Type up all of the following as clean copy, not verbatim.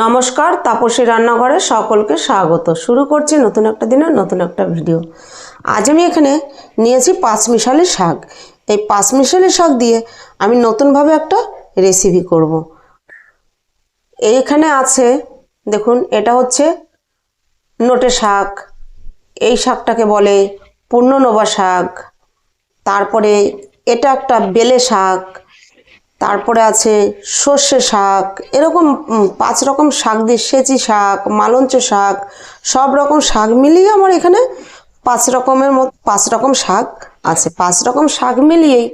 নমস্কার, তাপসী রান্নাঘরে সকলকে স্বাগত। শুরু করছি নতুন একটা দিনের নতুন একটা ভিডিও। আজ আমি এখানে নিয়েছি পাঁচমিশালি শাক। এই পাঁচমিশালি শাক দিয়ে আমি নতুনভাবে একটা রেসিপি করব। এইখানে আছে দেখুন, এটা হচ্ছে নোটে শাক, এই শাকটাকে বলে পূর্ণনবা শাক। তারপরে এটা একটা বেলে শাক, তারপরে আছে সর্ষে শাক। এরকম 5 রকম শাক দিয়ে, সেচি শাক, মালঞ্চ শাক, সব রকম শাক মিলিয়ে আমার এখানে 5 রকম শাক আছে। 5 রকম শাক মিলিয়েই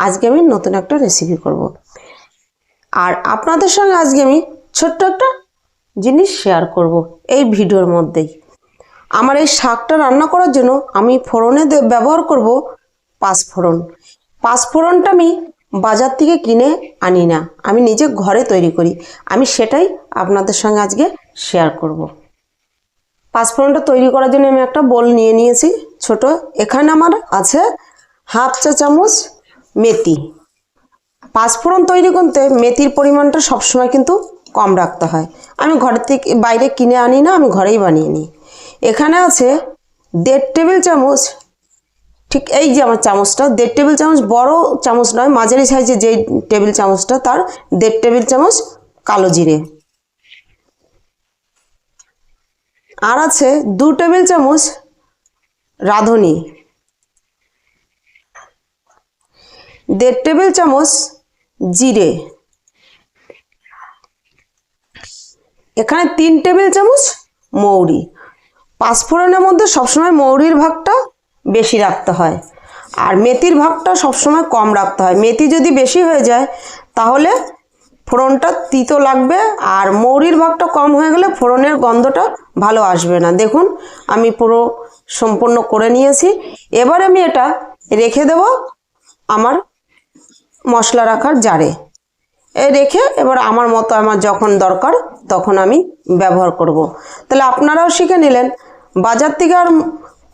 আজকে আমি নতুন একটা রেসিপি করব। আর আপনাদের সঙ্গে আজকে আমি ছোট্ট একটা জিনিস শেয়ার করব এই ভিডিওর মধ্যেই। আমার এই শাকটা রান্না করার জন্য আমি ফোড়নে ব্যবহার করব পাঁচফোড়ন। পাঁচফোড়নটা আমি বাজার থেকে কিনে আনি না, আমি নিজে ঘরে তৈরি করি। আমি সেটাই আপনাদের সঙ্গে আজকে শেয়ার করব। পাঁচফোড়নটা তৈরি করার জন্য আমি একটা বোল নিয়ে নিয়েছি ছোট। এখানে আমার আছে হাফ চা চামচ মেথি। পাঁচফোড়ন তৈরি করতে মেথির পরিমাণটা সবসময় কিন্তু কম রাখতে হয়। আমি ঘরের থেকে বাইরে কিনে আনি না, আমি ঘরেই বানিয়ে নিই। এখানে আছে 1.5 টেবিল চামচ, ঠিক এই যে আমার চামচটা 1.5 টেবিল চামচ, বড় চামচ নয়, মাঝারি সাইজে যে টেবিল চামচটা, তার 1.5 টেবিল চামচ কালো জিরে। আর আছে 2 টেবিল চামচ রাঁধুনি, 1.5 টেবিল চামচ জিরে, এখানে 3 টেবিল চামচ মৌরি। পাঁচফোড়নের মধ্যে সবসময় মৌরির ভাগটা বেশি রাখতে হয়, আর মেথির ভাগটা সবসময় কম রাখতে হয়। মেথি যদি বেশি হয়ে যায় তাহলে ফোড়নটা তিতো লাগবে, আর মৌরির ভাগটা কম হয়ে গেলে ফোড়নের গন্ধটা ভালো আসবে না। দেখুন আমি পুরো সম্পূর্ণ করে নিয়েছি। এবার আমি এটা রেখে দেব আমার মশলা রাখার জারে। রেখে এবার আমার মতো আমার যখন দরকার তখন আমি ব্যবহার করব। তাহলে আপনারাও শিখে নিলেন, বাজার থেকে আর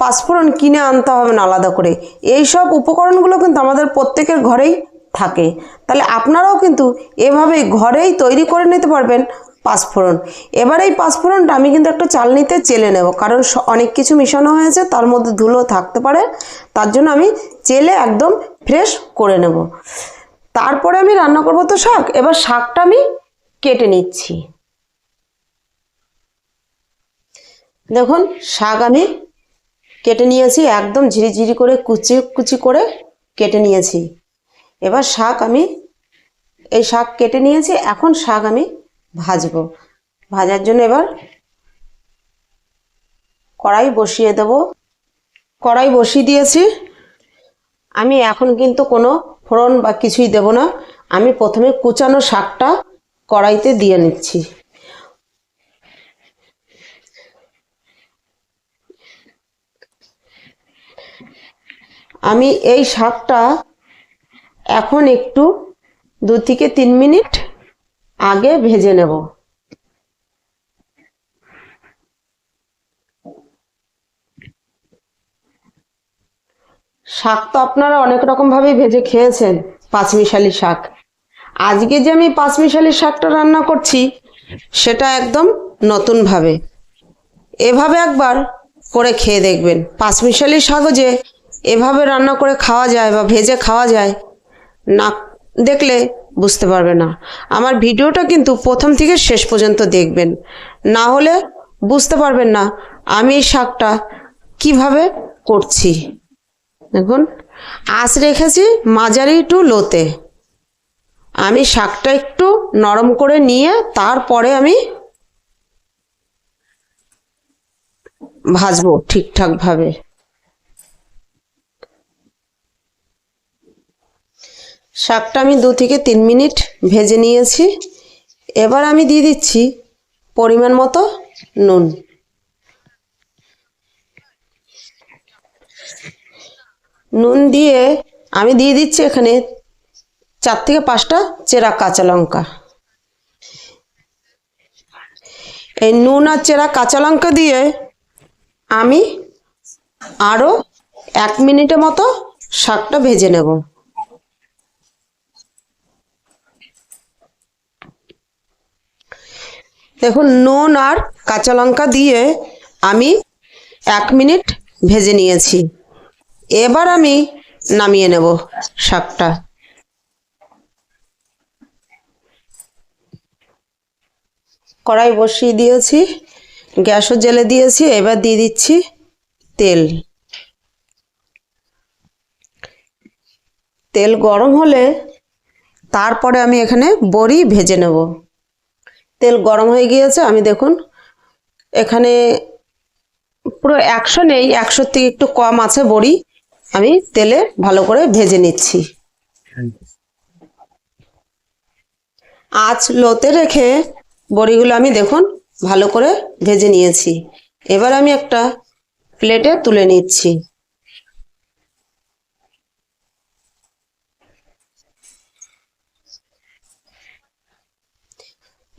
পাঁচফোড়ন কিনে আনতে হবে না আলাদা করে। এই সব উপকরণগুলো কিন্তু আমাদের প্রত্যেকের ঘরেই থাকে। তাহলে আপনারাও কিন্তু এভাবেই ঘরেই তৈরি করে নিতে পারবেন পাঁচফোড়ন। এবার এই পাঁচফোড়নটা আমি কিন্তু একটা চালনিতে চেলে নেব, কারণ অনেক কিছু মিশানো হয়েছে, তার মধ্যে ধুলো থাকতে পারে। তার জন্য আমি চেলে একদম ফ্রেশ করে নেব। তারপরে আমি রান্না করব তো শাক। এবার শাকটা আমি কেটে নিচ্ছি। দেখুন শাক আমি কেটে নিয়েছি, একদম ঝিরিঝিরি করে কুচি কুচি করে কেটে নিয়েছি। এবার এই শাক কেটে নিয়েছি। এখন শাক আমি ভাজবো। ভাজার জন্য এবার কড়াই বসিয়ে দেব। কড়াই বসিয়ে দিয়েছি। আমি এখন কিন্তু কোনো ফোড়ন বা কিছুই দেব না। আমি প্রথমে কুচানো শাকটা কড়াইতে দিয়ে নিচ্ছি। আমি এই শাকটা এখন একটু 2 থেকে 3 মিনিট আগে ভেজে নেব। শাক তো আপনারা অনেক রকমভাবেই ভেজে খেয়েছেন, পাঁচমিশালি শাক। আজকে যে আমি পাঁচমিশালি শাকটা রান্না করছি সেটা একদম নতুনভাবে। এভাবে একবার করে খেয়ে দেখবেন। পাঁচমিশালি শাকও যে এভাবে রান্না করে খাওয়া যায় বা ভেজে খাওয়া যায়, না দেখলে বুঝতে পারবে না। আমার ভিডিওটা কিন্তু প্রথম থেকে শেষ পর্যন্ত দেখবেন, না হলে বুঝতে পারবেন না আমি এই শাকটা কিভাবে করছি। দেখুন আঁচ রেখেছি মাঝারি টু লোতে। আমি শাকটা একটু নরম করে নিয়ে তারপরে আমি ভাজবো ঠিকঠাকভাবে। শাকটা আমি 2 থেকে 3 মিনিট ভেজে নিয়েছি। এবার আমি দিয়ে দিচ্ছি পরিমাণ মতো নুন। নুন দিয়ে আমি দিয়ে দিচ্ছি এখানে 4 থেকে 5টা চেরা কাঁচা লঙ্কা। এই নুন আর চেরা কাঁচা লঙ্কা দিয়ে আমি আরও 1 মিনিটের মতো শাকটা ভেজে নেব। দেখুন নুন আর কাঁচা লঙ্কা দিয়ে আমি 1 মিনিট ভেজে নিয়েছি। এবার আমি নামিয়ে নেব শাকটা। কড়াই বসিয়ে দিয়েছি, গ্যাসও জ্বেলে দিয়েছি। এবার দিয়ে দিচ্ছি তেল। তেল গরম হলে তারপরে আমি এখানে বড়ি ভেজে নেব। তেল গরম হয়ে গিয়েছে। আমি দেখুন এখানে পুরো 100 নেই, 100 থেকে একটু কম আছে বড়ি। আমি তেলে ভালো করে ভেজে নিচ্ছি। আঁচ লোতে রেখে বড়িগুলো আমি দেখুন ভালো করে ভেজে নিয়েছি। এবার আমি একটা প্লেটে তুলে নিচ্ছি।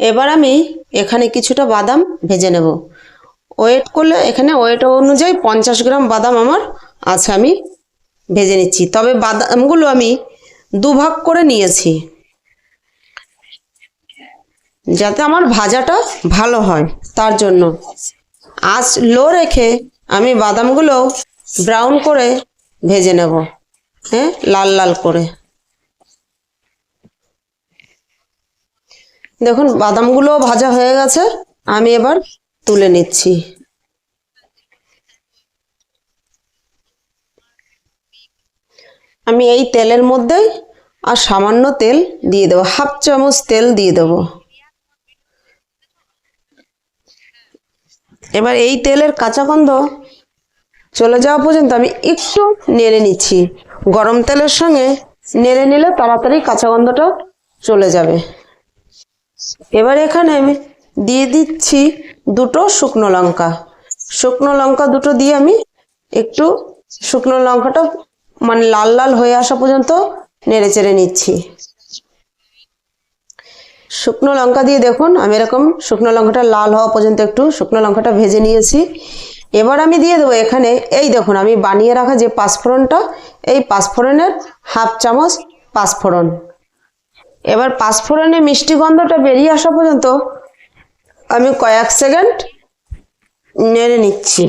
এবার আমি এখানে কিছুটা বাদাম ভেজে নেব। ওয়েট করলে এখানে ওয়েট অনুযায়ী 50 গ্রাম বাদাম আমার আছে, আমি ভেজে নিচ্ছি। তবে বাদামগুলো আমি দুভাগ করে নিয়েছি যাতে আমার ভাজাটা ভালো হয়, তার জন্য। আঁচ লো রেখে আমি বাদামগুলো ব্রাউন করে ভেজে নেব, হ্যাঁ, লাল লাল করে। দেখুন বাদামগুলো ভাজা হয়ে গেছে, আমি এবার তুলে নিচ্ছি। আমি এই তেলের মধ্যে আর সামান্য তেল দিয়ে দেবো, 1/2 চামচ তেল দিয়ে দেবো। এবার এই তেলের কাঁচা গন্ধ চলে যাওয়া পর্যন্ত আমি একটু নেড়ে নিচ্ছি। গরম তেলের সঙ্গে নেড়ে নিলে তাড়াতাড়ি কাঁচা গন্ধটা চলে যাবে। এবার এখানে আমি দিয়ে দিচ্ছি 2টো শুকনো লঙ্কা। শুকনো লঙ্কা 2টো দিয়ে আমি একটু শুকনো লঙ্কাটা মানে লাল লাল হয়ে আসা পর্যন্ত নেড়ে চেড়ে নিচ্ছি। শুকনো লঙ্কা দিয়ে দেখুন আমি এরকম শুকনো লঙ্কাটা লাল হওয়া পর্যন্ত একটু শুকনো লঙ্কাটা ভেজে নিয়েছি। এবার আমি দিয়ে দেবো এখানে, এই দেখুন আমি বানিয়ে রাখা যে পাঁচফোড়নটা, এই পাঁচফোড়নের 1/2 চামচ পাঁচফোড়ন। এবার পাঁচফোড়নে মিষ্টি গন্ধটা বেরিয়ে আসা পর্যন্ত আমি কয়েক সেকেন্ড নেড়ে নিচ্ছি।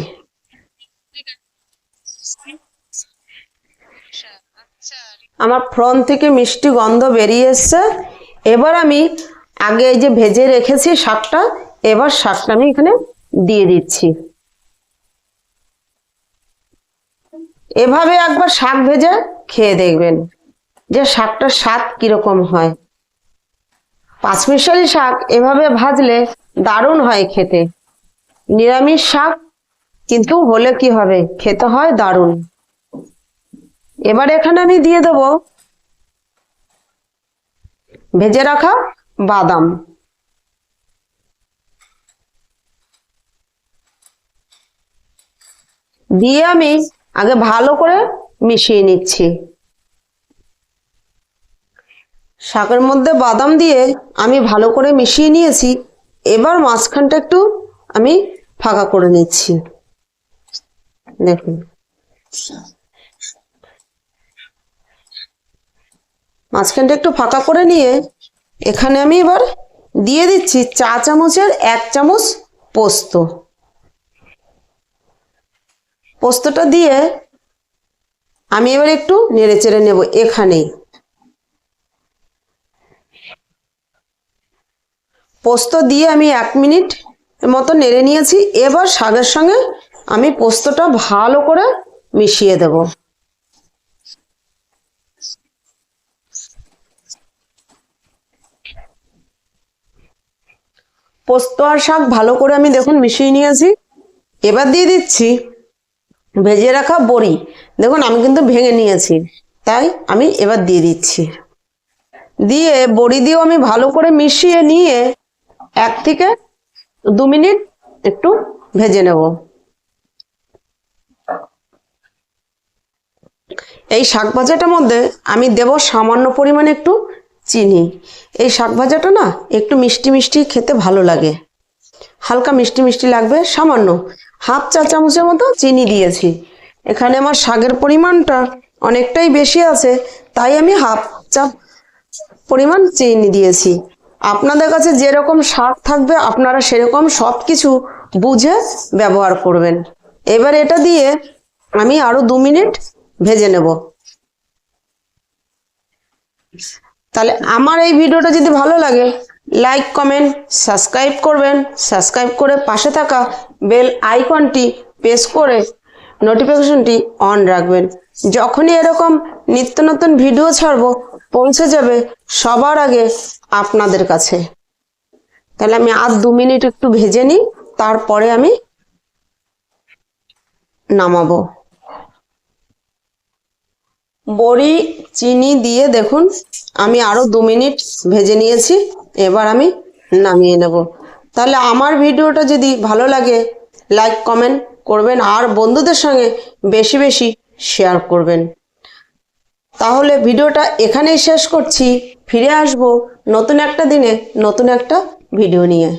আমার ফোড়ন থেকে মিষ্টি গন্ধ বেরিয়ে এসছে। এবার আমি আগে এই যে ভেজে রেখেছি শাকটা, এবার শাকটা আমি এখানে দিয়ে দিচ্ছি। এভাবে একবার শাক ভেজে খেয়ে দেখবেন যে শাকটার স্বাদ কিরকম হয়। পাঁচমিশালি শাক এভাবে ভাজলে দারুণ হয় খেতে। নিরামিষ শাক কিন্তু হলে কি হবে, খেতে হয় দারুণ। এবার এখানে আমি দিয়ে দেবো ভেজে রাখা বাদাম। দিয়ে আমি আগে ভালো করে মিশিয়ে নিচ্ছি। শাকের মধ্যে বাদাম দিয়ে আমি ভালো করে মিশিয়ে নিয়েছি। এবার মাঝখানটা একটু আমি ফাঁকা করে নিচ্ছি। দেখুন মাঝখানটা একটু ফাঁকা করে নিয়ে এখানে আমি এবার দিয়ে দিচ্ছি 1 চামচের 1 চামচ পোস্ত। পোস্তটা দিয়ে আমি এবার একটু নেড়ে চেড়ে নেব। এখানেই পোস্ত দিয়ে আমি 1 মিনিট মতো নেড়ে নিয়েছি। এবার শাকের সঙ্গে আমি পোস্তটা ভালো করে মিশিয়ে দেব। পোস্ত আর শাক ভালো করে আমি দেখুন মিশিয়ে নিয়েছি। এবার দিয়ে দিচ্ছি ভেজে রাখা বড়ি। দেখুন আমি কিন্তু ভেঙে নিয়েছি, তাই আমি এবার দিয়ে দিচ্ছি। দিয়ে বড়ি দিয়েও আমি ভালো করে মিশিয়ে নিয়ে 1 থেকে 2 মিনিট একটু ভেজে নেব। এই শাক ভাজাটার মধ্যে আমি দেব সামান্য পরিমাণে একটু চিনি। এই শাক ভাজাটা না একটু মিষ্টি মিষ্টি খেতে ভালো লাগে, হালকা মিষ্টি মিষ্টি লাগবে। সামান্য 1/2 চা চামচের মতো চিনি দিয়েছি। এখানে আমার শাকের পরিমাণটা অনেকটাই বেশি আছে, তাই আমি 1/2 চা পরিমাণ চিনি দিয়েছি। আপনাদের কাছে যেরকম শাক থাকবে আপনারা সেরকম সব কিছু বুঝে ব্যবহার করবেন। এবার এটা দিয়ে আমি আরো 2 মিনিট ভেজে নেব। তাহলে আমার এই ভিডিওটা যদি ভালো লাগে লাইক কমেন্ট সাবস্ক্রাইব করবেন, সাবস্ক্রাইব করে পাশে থাকা বেল আইকনটি প্রেস করে নোটিফিকেশনটি অন রাখবেন। যখনই এরকম নিত্য নতুন ভিডিও ছাড়বো পৌঁছে যাবে সবার আগে আপনাদের কাছে। তাহলে আমি আর 2 মিনিট একটু ভেজে নিই, তারপরে আমি নামাবো। বড়ি চিনি দিয়ে দেখুন আমি আরো 2 মিনিট ভেজে নিয়েছি। এবার আমি নামিয়ে নেব। তাহলে আমার ভিডিওটা যদি ভালো লাগে লাইক কমেন্ট করবেন আর বন্ধুদের সঙ্গে বেশি বেশি শেয়ার করবেন। তাহলে ভিডিওটা এখানেই শেষ করছি। ফিরে আসবো নতুন একটা দিনে নতুন একটা ভিডিও নিয়ে।